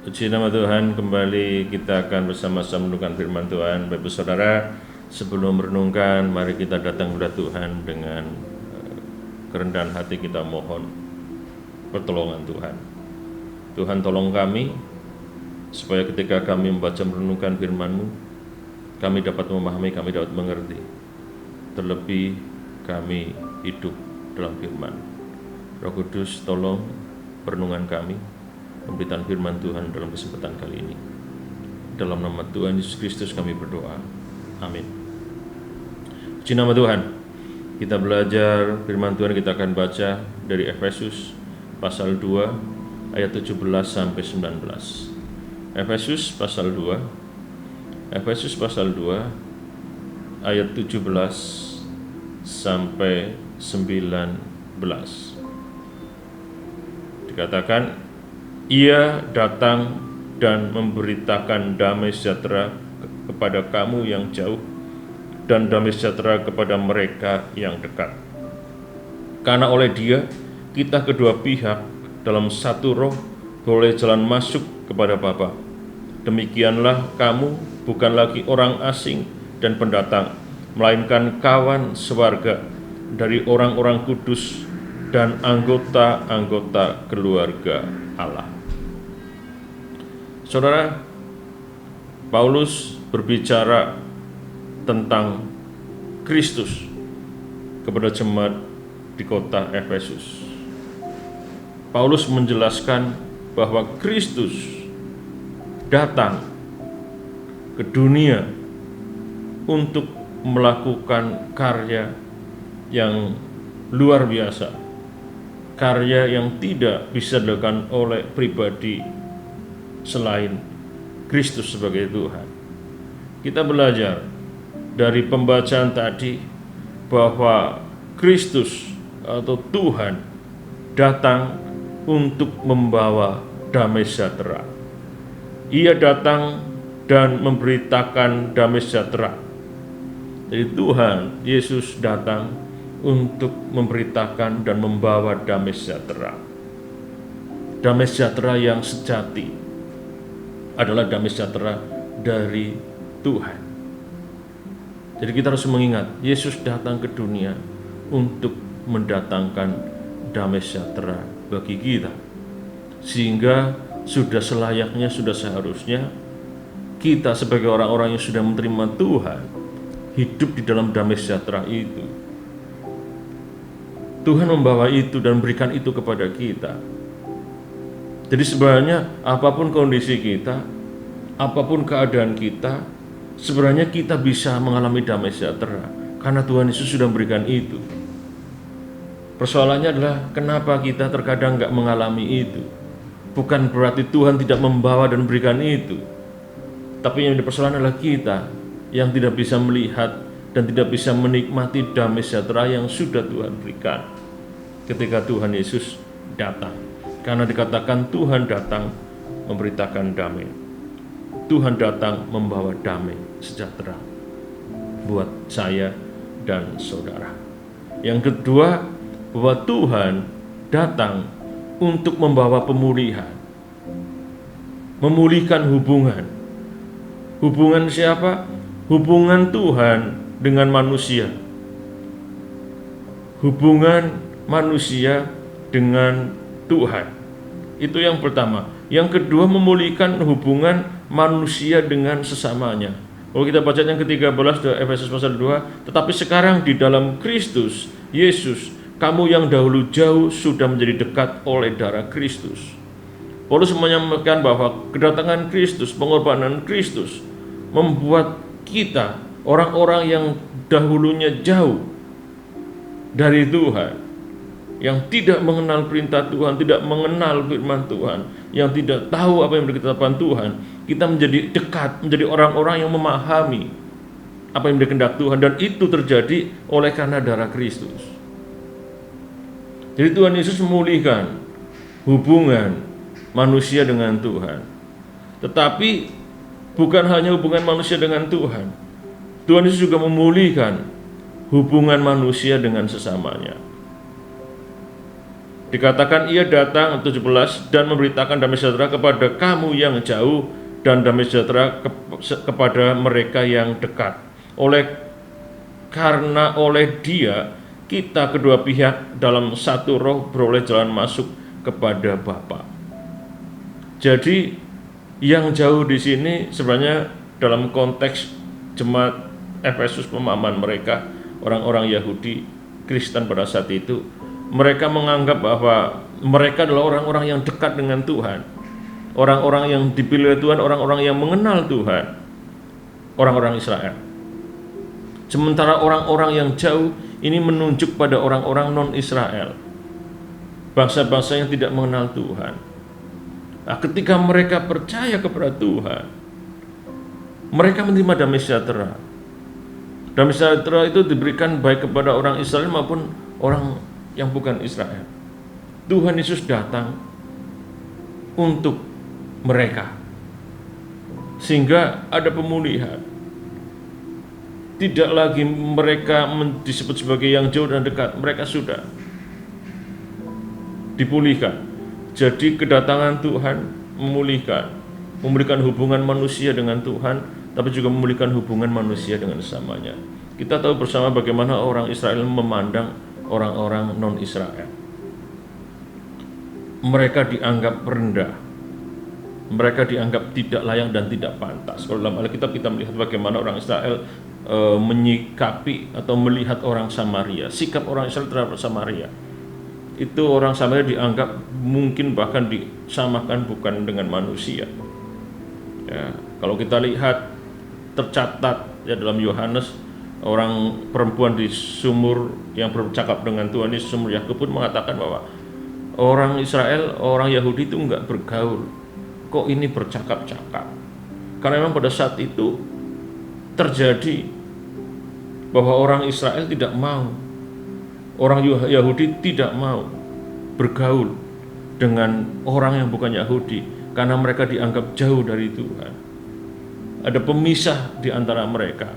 Puji nama Tuhan, kembali kita akan bersama-sama merenungkan firman Tuhan. Bapak Saudara, sebelum merenungkan, mari kita datang kepada Tuhan dengan kerendahan hati kita mohon pertolongan Tuhan. Tuhan tolong kami, supaya ketika kami membaca merenungkan firman-Mu, kami dapat memahami, kami dapat mengerti. Terlebih kami hidup dalam firman. Roh Kudus tolong perenungan kami, pemberitaan firman Tuhan dalam kesempatan kali ini. Dalam nama Tuhan Yesus Kristus kami berdoa. Amin. Puji nama Tuhan. Kita belajar firman Tuhan, kita akan baca dari Efesus pasal 2 ayat 17 sampai 19. Efesus pasal 2 ayat 17 sampai 19. Dikatakan, Ia datang dan memberitakan damai sejahtera kepada kamu yang jauh dan damai sejahtera kepada mereka yang dekat. Karena oleh Dia, kita kedua pihak dalam satu roh boleh jalan masuk kepada Bapa. Demikianlah kamu bukan lagi orang asing dan pendatang, melainkan kawan sewarga dari orang-orang kudus dan anggota-anggota keluarga Allah. Saudara, Paulus berbicara tentang Kristus kepada jemaat di kota Efesus. Paulus menjelaskan bahwa Kristus datang ke dunia untuk melakukan karya yang luar biasa, karya yang tidak bisa dilakukan oleh pribadi selain Kristus sebagai Tuhan. Kita belajar dari pembacaan tadi bahwa Kristus atau Tuhan datang untuk membawa damai sejahtera. Ia datang dan memberitakan damai sejahtera. Jadi Tuhan Yesus datang untuk memberitakan dan membawa damai sejahtera. Damai sejahtera yang sejati adalah damai sejahtera dari Tuhan. Jadi kita harus mengingat, Yesus datang ke dunia untuk mendatangkan damai sejahtera bagi kita. Sehingga sudah selayaknya, sudah seharusnya kita sebagai orang-orang yang sudah menerima Tuhan hidup di dalam damai sejahtera itu. Tuhan membawa itu dan berikan itu kepada kita. Jadi sebenarnya apapun kondisi kita, apapun keadaan kita, sebenarnya kita bisa mengalami damai sejahtera karena Tuhan Yesus sudah memberikan itu. Persoalannya adalah kenapa kita terkadang nggak mengalami itu. Bukan berarti Tuhan tidak membawa dan memberikan itu, tapi yang dipersoalkan adalah kita yang tidak bisa melihat dan tidak bisa menikmati damai sejahtera yang sudah Tuhan berikan ketika Tuhan Yesus datang. Karena dikatakan Tuhan datang memberitakan damai. Tuhan datang membawa damai sejahtera buat saya dan saudara. Yang kedua, bahwa Tuhan datang untuk membawa pemulihan. Memulihkan hubungan. Hubungan siapa? Hubungan Tuhan dengan manusia. Hubungan manusia dengan Tuhan. Itu yang pertama. Yang kedua, memulihkan hubungan manusia dengan sesamanya. Kalau kita baca yang ke-13 dari Efesus pasal 2, tetapi sekarang di dalam Kristus Yesus, kamu yang dahulu jauh sudah menjadi dekat oleh darah Kristus. Paulus menyampaikan bahwa kedatangan Kristus, pengorbanan Kristus membuat kita, orang-orang yang dahulunya jauh dari Tuhan, yang tidak mengenal perintah Tuhan, tidak mengenal firman Tuhan, yang tidak tahu apa yang menjadi ketetapan Tuhan, kita menjadi dekat, menjadi orang-orang yang memahami apa yang menjadi kehendak Tuhan, dan itu terjadi oleh karena darah Kristus. Jadi Tuhan Yesus memulihkan hubungan manusia dengan Tuhan. Tetapi bukan hanya hubungan manusia dengan Tuhan, Tuhan Yesus juga memulihkan hubungan manusia dengan sesamanya. Dikatakan ia datang 17 dan memberitakan damai sejahtera kepada kamu yang jauh dan damai sejahtera kepada mereka yang dekat. Karena oleh Dia kita kedua pihak dalam satu roh beroleh jalan masuk kepada Bapa. Jadi yang jauh di sini sebenarnya dalam konteks jemaat Efesus, pemahaman mereka, orang-orang Yahudi Kristen pada saat itu, mereka menganggap bahwa mereka adalah orang-orang yang dekat dengan Tuhan, orang-orang yang dipilih Tuhan, orang-orang yang mengenal Tuhan, orang-orang Israel. Sementara orang-orang yang jauh ini menunjuk pada orang-orang non-Israel, bangsa-bangsa yang tidak mengenal Tuhan. Nah, ketika mereka percaya kepada Tuhan, mereka menerima damai sejahtera. Damai sejahtera itu diberikan baik kepada orang Israel maupun orang yang bukan Israel. Tuhan Yesus datang untuk mereka, sehingga ada pemulihan. Tidak lagi mereka disebut sebagai yang jauh dan dekat, mereka sudah dipulihkan. Jadi kedatangan Tuhan memulihkan hubungan manusia dengan Tuhan, tapi juga memulihkan hubungan manusia dengan sesamanya. Kita tahu bersama bagaimana orang Israel memandang orang-orang non-Israel. Mereka dianggap rendah, mereka dianggap tidak layak dan tidak pantas. Kalau dalam Alkitab kita melihat bagaimana orang Israel menyikapi atau melihat orang Samaria, sikap orang Israel terhadap Samaria. Itu orang Samaria dianggap mungkin bahkan disamakan bukan dengan manusia. Ya, kalau kita lihat tercatat ya dalam Yohanes, orang perempuan di sumur yang bercakap dengan Tuhan di sumur Yakub pun mengatakan bahwa orang Israel, orang Yahudi itu enggak bergaul, kok ini bercakap-cakap. Karena memang pada saat itu terjadi bahwa orang Israel tidak mau, orang Yahudi tidak mau bergaul dengan orang yang bukan Yahudi karena mereka dianggap jauh dari Tuhan. Ada pemisah di antara mereka.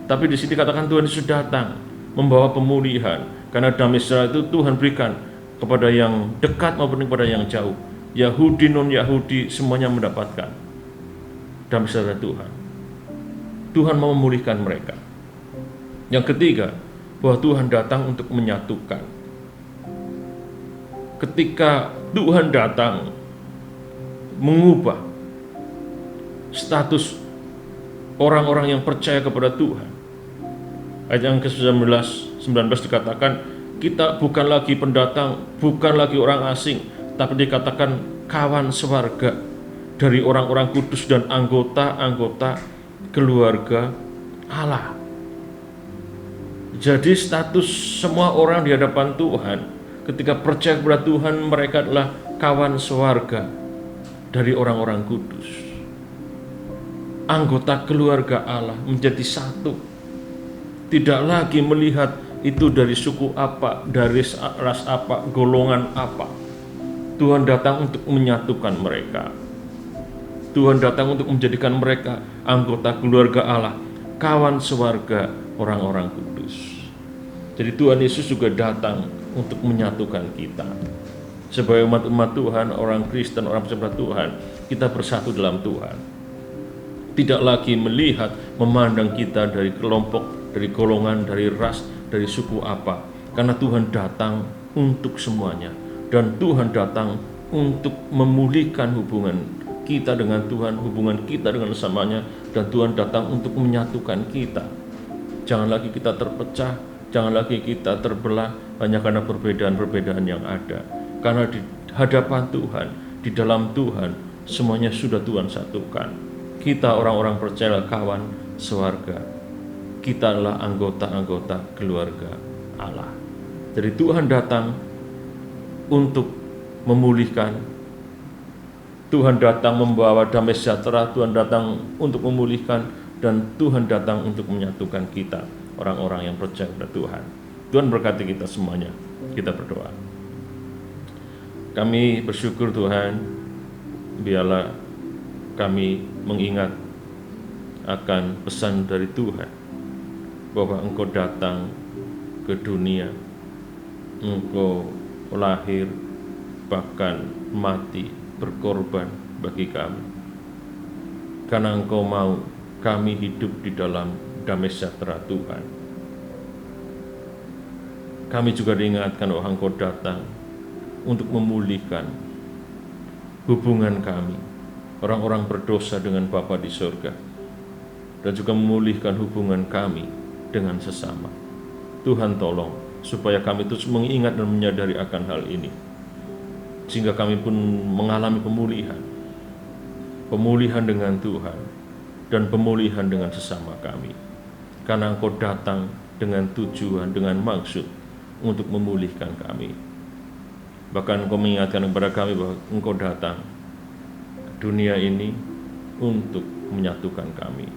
Tapi di sini katakan Tuhan Yesus datang membawa pemulihan, karena damai sejahtera itu Tuhan berikan kepada yang dekat maupun kepada yang jauh. Yahudi, non-Yahudi semuanya mendapatkan damai sejahtera Tuhan. Tuhan mau memulihkan mereka. Yang ketiga, bahwa Tuhan datang untuk menyatukan. Ketika Tuhan datang mengubah status orang-orang yang percaya kepada Tuhan. Ayat yang ke-19 dikatakan, kita bukan lagi pendatang, bukan lagi orang asing, tapi dikatakan kawan sewarga dari orang-orang kudus dan anggota-anggota keluarga Allah. Jadi status semua orang di hadapan Tuhan ketika percaya kepada Tuhan, mereka adalah kawan sewarga dari orang-orang kudus, anggota keluarga Allah, menjadi satu. Tidak lagi melihat itu dari suku apa, dari ras apa, golongan apa. Tuhan datang untuk menyatukan mereka. Tuhan datang untuk menjadikan mereka anggota keluarga Allah, kawan sewarga orang-orang kudus. Jadi Tuhan Yesus juga datang untuk menyatukan kita. Sebagai umat-umat Tuhan, orang Kristen, orang percaya Tuhan, kita bersatu dalam Tuhan. Tidak lagi melihat, memandang kita dari kelompok, dari golongan, dari ras, dari suku apa. Karena Tuhan datang untuk semuanya. Dan Tuhan datang untuk memulihkan hubungan kita dengan Tuhan, hubungan kita dengan sesamanya. Dan Tuhan datang untuk menyatukan kita. Jangan lagi kita terpecah, jangan lagi kita terbelah hanya karena perbedaan-perbedaan yang ada. Karena di hadapan Tuhan, di dalam Tuhan, semuanya sudah Tuhan satukan. Kita orang-orang percaya kawan sewarga. Kita adalah anggota-anggota keluarga Allah. Jadi Tuhan datang untuk memulihkan. Tuhan datang membawa damai sejahtera. Tuhan datang untuk memulihkan. Dan Tuhan datang untuk menyatukan kita, orang-orang yang percaya kepada Tuhan. Tuhan berkati kita semuanya. Kita berdoa. Kami bersyukur Tuhan, biarlah kami mengingat akan pesan dari Tuhan, bahwa Engkau datang ke dunia, Engkau lahir bahkan mati berkorban bagi kami. Karena Engkau mau kami hidup di dalam damai sejahtera Tuhan. Kami juga diingatkan bahwa Engkau datang untuk memulihkan hubungan kami, orang-orang berdosa dengan Bapa di surga, dan juga memulihkan hubungan kami dengan sesama. Tuhan tolong supaya kami terus mengingat dan menyadari akan hal ini, sehingga kami pun mengalami pemulihan dengan Tuhan dan pemulihan dengan sesama kami. Karena Engkau datang dengan tujuan, dengan maksud untuk memulihkan kami. Bahkan Engkau mengingatkan kepada kami bahwa Engkau datang ke dunia ini untuk menyatukan kami.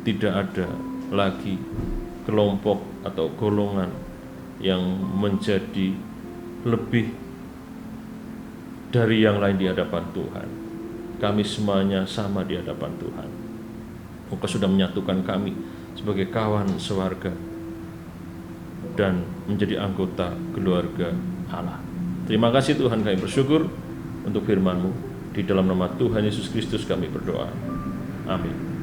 Tidak ada lagi kelompok atau golongan yang menjadi lebih dari yang lain di hadapan Tuhan. Kami semuanya sama di hadapan Tuhan. Engkau sudah menyatukan kami sebagai kawan sewarga dan menjadi anggota keluarga Allah. Terima kasih Tuhan, kami bersyukur untuk firman-Mu. Di dalam nama Tuhan Yesus Kristus kami berdoa. Amin.